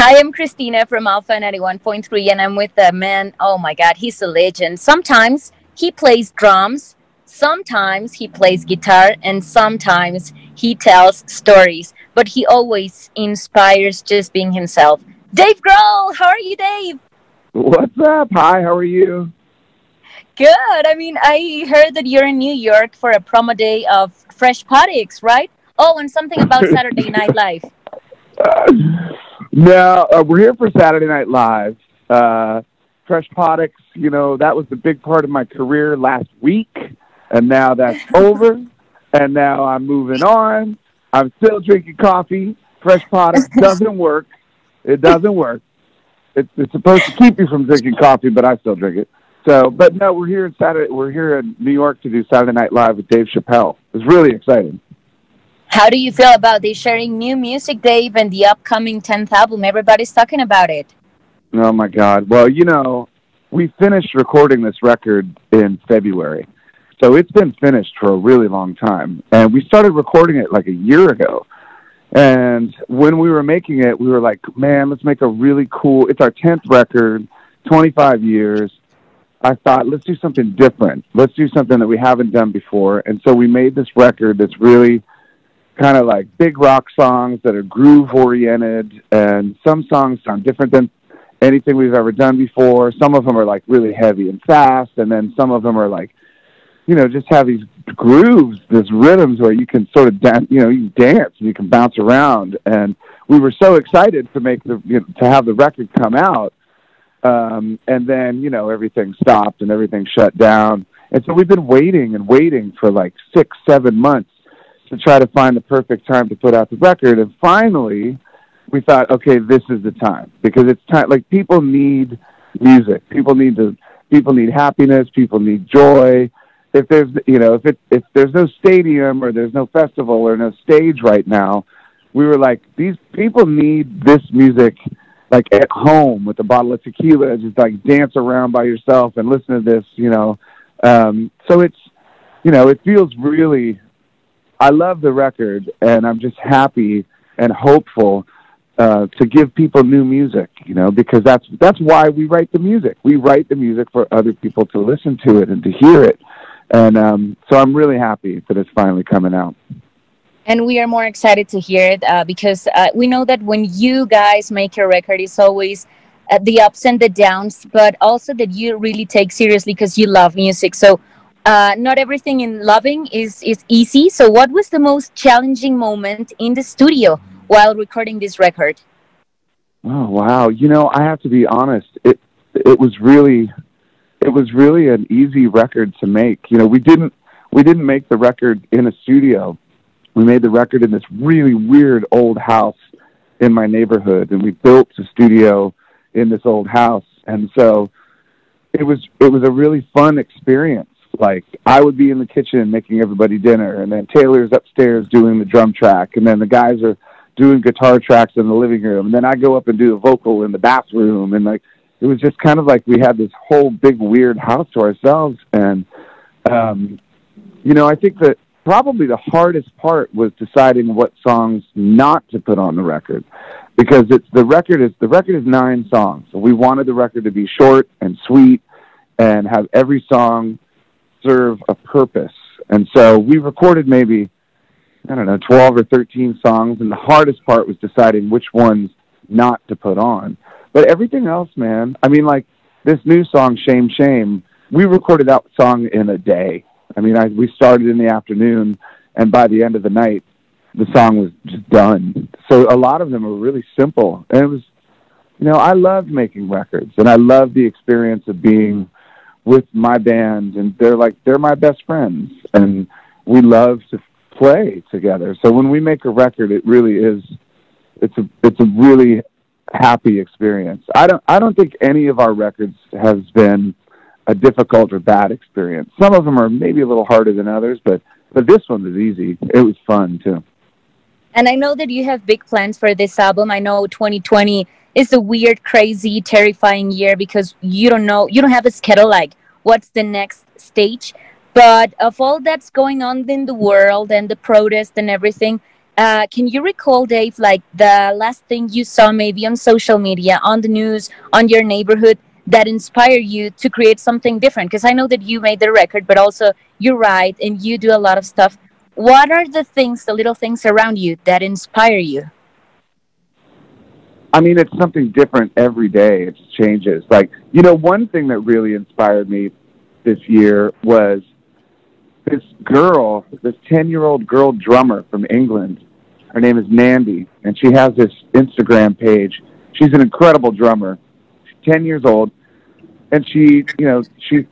Hi, I'm Christina from Alpha 91.3, and I'm with a man. Oh my God, he's a legend. Sometimes he plays drums, sometimes he plays guitar, and sometimes he tells stories, but he always inspires just being himself. Dave Grohl, how are you, Dave? What's up? Hi, how are you? Good. I mean, I heard that you're in New York for a promo day of Fresh Potics, right? Oh, and something about Saturday Night Live. No, we're here for Saturday Night Live. Fresh Products, that was the big part of my career last week, and now that's over, and now I'm moving on. I'm still drinking coffee. Fresh Products doesn't work. It doesn't work. It's supposed to keep you from drinking coffee, but I still drink it. So, but no, we're here in Saturday. We're here in New York to do Saturday Night Live with Dave Chappelle. It's really exciting. How do you feel about this sharing new music, Dave, and the upcoming 10th album? Everybody's talking about it. Oh my God! Well, we finished recording this record in February, so it's been finished for a really long time, and we started recording it like a year ago. And when we were making it, we were like, man, let's make a really cool. It's our 10th record, 25 years. I thought, let's do something different. Let's do something that we haven't done before. And so we made this record that's really kind of like big rock songs that are groove oriented, and some songs sound different than anything we've ever done before. Some of them are like really heavy and fast, and then some of them are like, just have these grooves, these rhythms where you can sort of dance, you can dance and you can bounce around. And we were so excited to make to have the record come out. And then, everything stopped and everything shut down. And so we've been waiting and waiting for like 6, 7 months to try to find the perfect time to put out the record. And finally, we thought, okay, this is the time, because it's time. Like, people need music. People need happiness. People need joy. If there's, if there's no stadium or there's no festival or no stage right now, we were like, these people need this music, like at home with a bottle of tequila, just like dance around by yourself and listen to this, So it's, it feels really, I love the record, and I'm just happy and hopeful to give people new music, because that's why we write the music. We write the music for other people to listen to it and to hear it. And so I'm really happy that it's finally coming out. And we are more excited to hear it because we know that when you guys make a record, it's always the ups and the downs, but also that you really take seriously because you love music. So not everything in loving is easy. So what was the most challenging moment in the studio while recording this record? Oh, wow. I have to be honest. It was really an easy record to make. We didn't make the record in a studio. We made the record in this really weird old house in my neighborhood, and we built a studio in this old house. And so it was a really fun experience. Like, I would be in the kitchen making everybody dinner, and then Taylor's upstairs doing the drum track, and then the guys are doing guitar tracks in the living room, and then I go up and do a vocal in the bathroom, and like, it was just kind of like we had this whole big weird house to ourselves. And I think that probably the hardest part was deciding what songs not to put on the record, because the record is 9 songs. So we wanted the record to be short and sweet and have every song serve a purpose. And so we recorded maybe, 12 or 13 songs, and the hardest part was deciding which ones not to put on. But everything else, man, I mean, like this new song, Shame, Shame, we recorded that song in a day. I mean, we started in the afternoon, and by the end of the night, the song was just done. So a lot of them were really simple. And it was, I loved making records, and I love the experience of being with my band, and they're my best friends, and we love to play together. So when we make a record, it really is, it's a really happy experience. I don't think any of our records has been a difficult or bad experience. Some of them are maybe a little harder than others, but this one was easy. It was fun too. And I know that you have big plans for this album. I know 2020 is a weird, crazy, terrifying year because you don't have a schedule like what's the next stage. But of all that's going on in the world and the protest and everything, Can you recall, Dave, like the last thing you saw maybe on social media, on the news, on your neighborhood that inspired you to create something different? Because I know that you made the record, but also you write and you do a lot of stuff. What are the things, the little things around you that inspire you? I mean, it's something different every day. It changes. Like, one thing that really inspired me this year was this girl, this 10-year-old girl drummer from England. Her name is Mandy, and she has this Instagram page. She's an incredible drummer. She's 10 years old, and she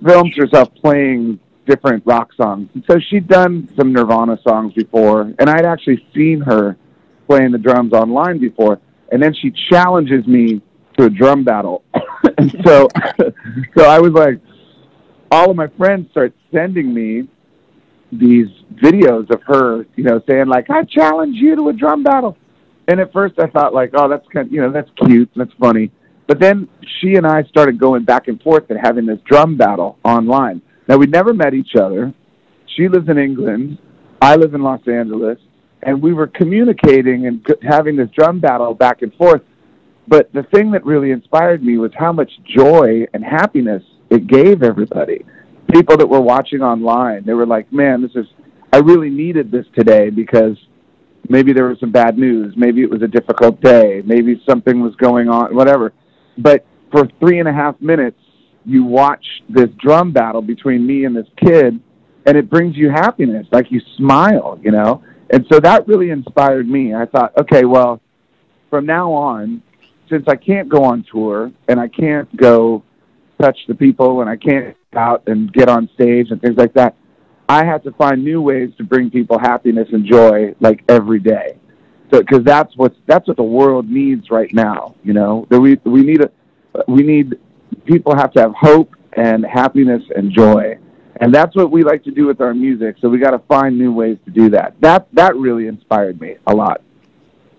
films herself playing different rock songs. And so she'd done some Nirvana songs before, and I'd actually seen her playing the drums online before. And then she challenges me to a drum battle. And so I was like, all of my friends start sending me these videos of her, saying like, I challenge you to a drum battle. And at first I thought like, oh, that's kind of, that's cute, that's funny. But then she and I started going back and forth and having this drum battle online. Now, we never met each other. She lives in England. I live in Los Angeles. And we were communicating and having this drum battle back and forth. But the thing that really inspired me was how much joy and happiness it gave everybody. People that were watching online, they were like, man, I really needed this today because maybe there was some bad news. Maybe it was a difficult day. Maybe something was going on, whatever. But for 3.5 minutes, you watch this drum battle between me and this kid, and it brings you happiness. Like you smile, And so that really inspired me. I thought, okay, well, from now on, since I can't go on tour and I can't go touch the people and I can't go out and get on stage and things like that, I have to find new ways to bring people happiness and joy like every day. So, because that's what the world needs right now. That we need people have to have hope and happiness and joy. And that's what we like to do with our music. So we got to find new ways to do that. That really inspired me a lot.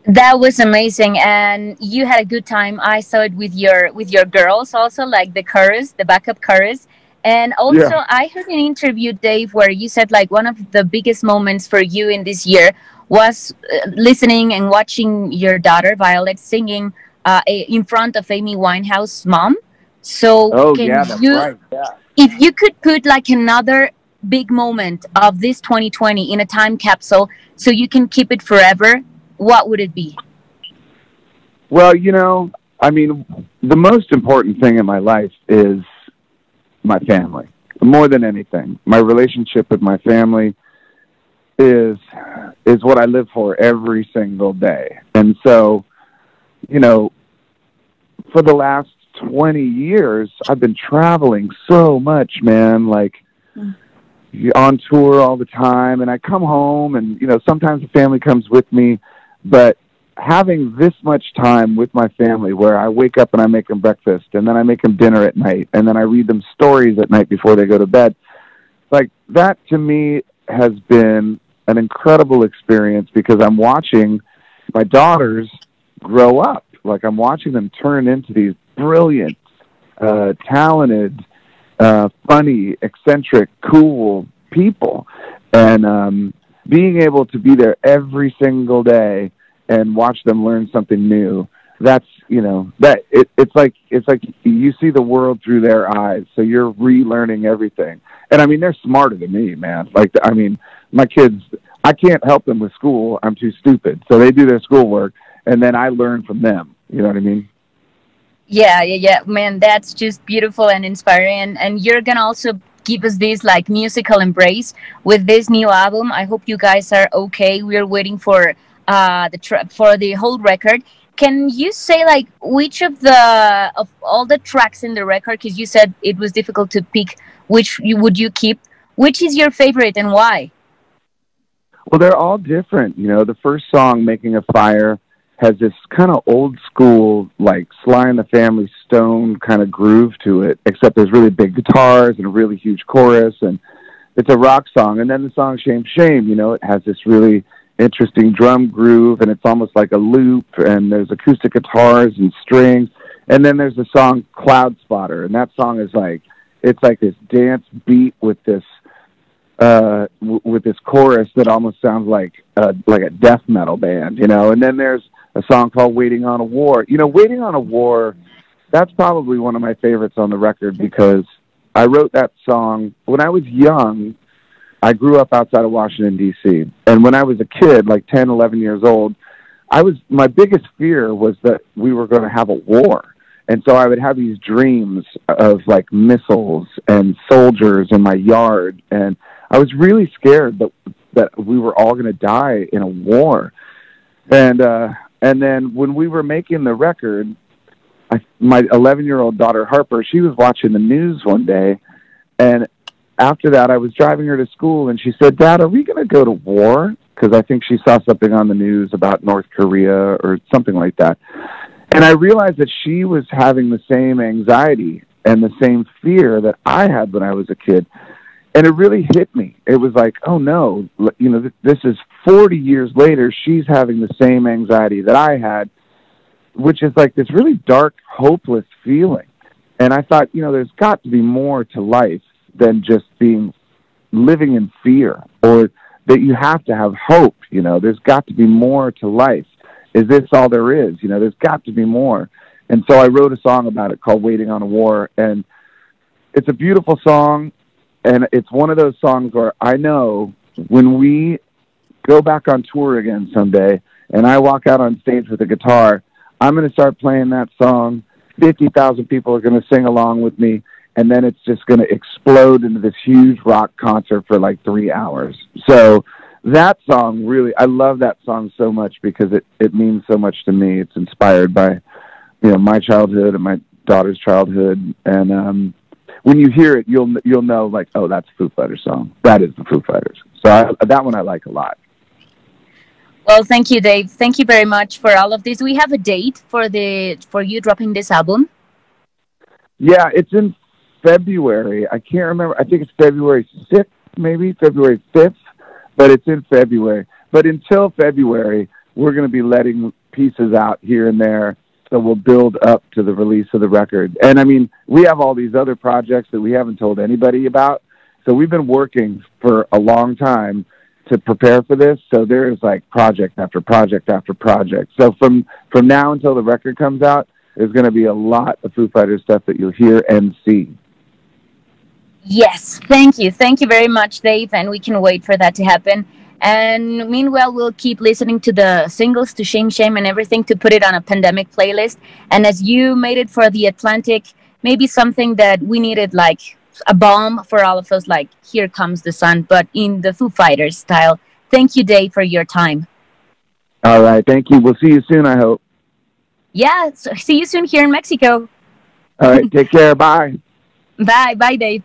That was amazing, and you had a good time. I saw it with your girls also, like the chorus, the backup chorus. And also, Yeah. I heard an interview, Dave, where you said like one of the biggest moments for you in this year was listening and watching your daughter Violet singing in front of Amy Winehouse's mom. So Oh, can yeah, that's you, right. Yeah. if you could put like another big moment of this 2020 in a time capsule so you can keep it forever, what would it be? Well, I mean, the most important thing in my life is my family. More than anything, my relationship with my family is what I live for every single day. And so, for the last 20 years, I've been traveling so much, man, like on tour all the time. And I come home and, sometimes the family comes with me, but having this much time with my family where I wake up and I make them breakfast and then I make them dinner at night and then I read them stories at night before they go to bed, like that to me has been an incredible experience because I'm watching my daughters grow up. Like I'm watching them turn into these brilliant, talented, funny, eccentric, cool people. And being able to be there every single day and watch them learn something new, that's, it's like you see the world through their eyes. So you're relearning everything. And I mean, they're smarter than me, man. Like, I mean, my kids, I can't help them with school. I'm too stupid. So they do their schoolwork and then I learn from them. You know what I mean? Yeah, man, that's just beautiful and inspiring. And you're gonna also give us this like musical embrace with this new album. I hope you guys are okay. We're waiting for for the whole record. Can you say like which of all the tracks in the record? Because you said it was difficult to pick which would you keep. Which is your favorite and why? Well, they're all different. The first song, Making a Fire, has this kind of old school, like Sly and the Family Stone kind of groove to it, except there's really big guitars and a really huge chorus, and it's a rock song. And then the song Shame, Shame, it has this really interesting drum groove, and it's almost like a loop, and there's acoustic guitars and strings. And then there's the song Cloud Spotter, and that song is like, it's like this dance beat with this with this chorus that almost sounds like a death metal band, you know. And then there's a song called "Waiting on a War." You know, "Waiting on a War," that's probably one of my favorites on the record because I wrote that song when I was young. I grew up outside of Washington, D.C. And when I was a kid, like 10, 11 years old, my biggest fear was that we were going to have a war. And so I would have these dreams of like missiles and soldiers in my yard. And I was really scared that we were all going to die in a war. And then when we were making the record, my 11-year-old daughter, Harper, she was watching the news one day. And after that, I was driving her to school, and she said, "Dad, are we going to go to war?" Because I think she saw something on the news about North Korea or something like that. And I realized that she was having the same anxiety and the same fear that I had when I was a kid. And it really hit me. It was like, oh, no, you know, this is 40 years later. She's having the same anxiety that I had, which is like this really dark, hopeless feeling. And I thought, you know, there's got to be more to life than just living in fear, or that you have to have hope. You know, there's got to be more to life. Is this all there is? You know, there's got to be more. And so I wrote a song about it called "Waiting on a War." And it's a beautiful song. And it's one of those songs where I know when we go back on tour again someday and I walk out on stage with a guitar, I'm going to start playing that song. 50,000 people are going to sing along with me. And then it's just going to explode into this huge rock concert for like 3 hours. So that song really, I love that song so much because it means so much to me. It's inspired by, you know, my childhood and my daughter's childhood. And when you hear it, you'll know like, oh, that's a Foo Fighters song. That is the Foo Fighters. So that one I like a lot. Well, thank you, Dave. Thank you very much for all of this. We have a date for you dropping this album. Yeah, it's in February. I can't remember. I think it's February 6th, maybe February 5th, but it's in February. But until February, we're going to be letting pieces out here and there, so we'll build up to the release of the record. And I mean, we have all these other projects that we haven't told anybody about, so we've been working for a long time to prepare for this. So there's like project after project after project. So from now until the record comes out, there's going to be a lot of Foo Fighters stuff that you'll hear and see. Yes, thank you. Thank you very much, Dave, and we can wait for that to happen. And meanwhile, we'll keep listening to the singles, to Shame Shame and everything, to put it on a pandemic playlist. And as you made it for the Atlantic, maybe something that we needed, like a bomb for all of us, like Here Comes the Sun, but in the Foo Fighters style. Thank you, Dave, for your time. All right, thank you. We'll see you soon, I hope. Yeah, so see you soon here in Mexico. All right, take care. Bye. Bye. Bye, Dave.